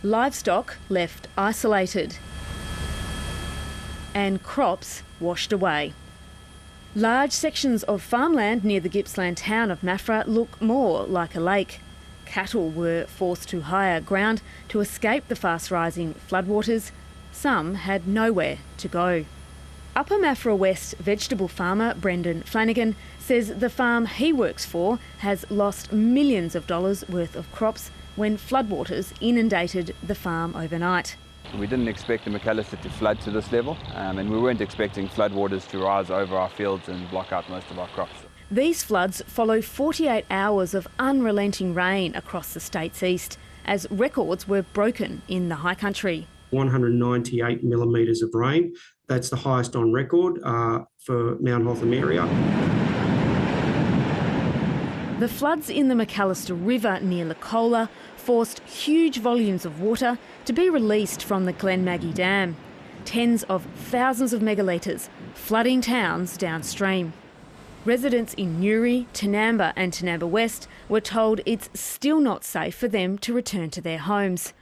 livestock left isolated, and crops washed away. Large sections of farmland near the Gippsland town of Maffra look more like a lake. Cattle were forced to higher ground to escape the fast-rising floodwaters. Some had nowhere to go. Upper Maffra West vegetable farmer Brendan Flanagan says the farm he works for has lost millions of dollars worth of crops when floodwaters inundated the farm overnight. We didn't expect the McAllister to flood to this level, and we weren't expecting floodwaters to rise over our fields and block out most of our crops. These floods follow 48 hours of unrelenting rain across the state's east, as records were broken in the high country. 198 millimetres of rain. That's the highest on record for Mount Hotham area. The floods in the McAllister River near Lacola forced huge volumes of water to be released from the Glen Maggie Dam. Tens of thousands of megalitres flooding towns downstream. Residents in Newry, Tinamba and Tinamba West were told it's still not safe for them to return to their homes.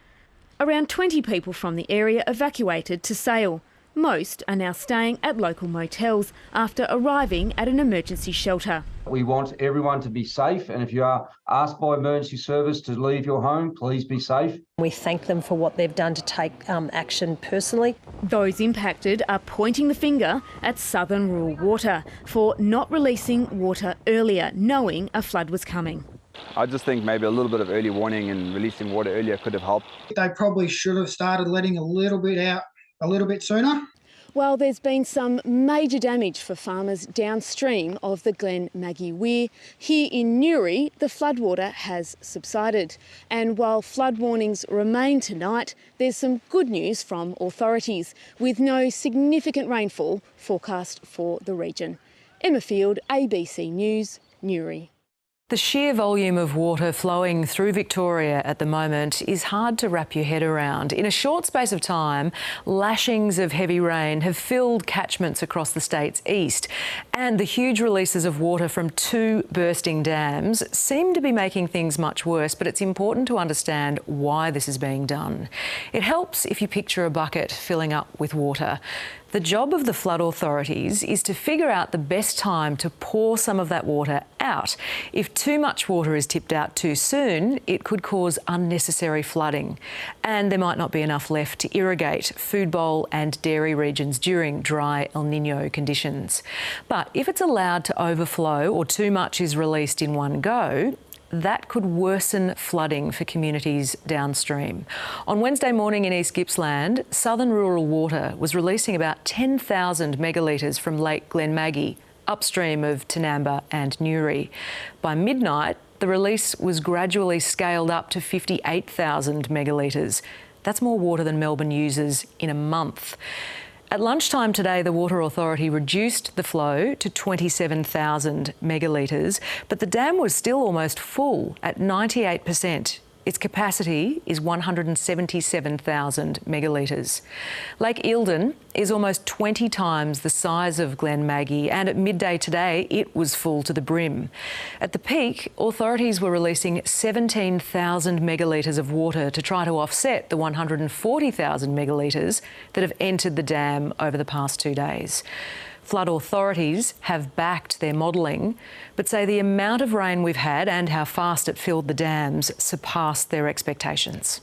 Around 20 people from the area evacuated to Sale. Most are now staying at local motels after arriving at an emergency shelter. We want everyone to be safe, and if you are asked by emergency service to leave your home, please be safe. We thank them for what they've done to take action personally. Those impacted are pointing the finger at Southern Rural Water for not releasing water earlier, knowing a flood was coming. I just think maybe a little bit of early warning and releasing water earlier could have helped. They probably should have started letting a little bit out a little bit sooner. Well, there's been some major damage for farmers downstream of the Glen Maggie Weir. Here in Newry, the floodwater has subsided. And while flood warnings remain tonight, there's some good news from authorities, with no significant rainfall forecast for the region. Emma Field, ABC News, Newry. The sheer volume of water flowing through Victoria at the moment is hard to wrap your head around. In a short space of time, lashings of heavy rain have filled catchments across the state's east, and the huge releases of water from two bursting dams seem to be making things much worse, but it's important to understand why this is being done. It helps if you picture a bucket filling up with water. The job of the flood authorities is to figure out the best time to pour some of that water out. If too much water is tipped out too soon, it could cause unnecessary flooding. And there might not be enough left to irrigate food bowl and dairy regions during dry El Niño conditions. But if it's allowed to overflow or too much is released in one go, that could worsen flooding for communities downstream. On Wednesday morning in East Gippsland, Southern Rural Water was releasing about 10,000 megalitres from Lake Glen Maggie, upstream of Tinamba and Newry. By midnight, the release was gradually scaled up to 58,000 megalitres. That's more water than Melbourne uses in a month. At lunchtime today, the Water Authority reduced the flow to 27,000 megalitres, but the dam was still almost full at 98%. Its capacity is 177,000 megalitres. Lake Eildon is almost 20 times the size of Glen Maggie, and at midday today it was full to the brim. At the peak, authorities were releasing 17,000 megalitres of water to try to offset the 140,000 megalitres that have entered the dam over the past 2 days. Flood authorities have backed their modelling, but say the amount of rain we've had and how fast it filled the dams surpassed their expectations.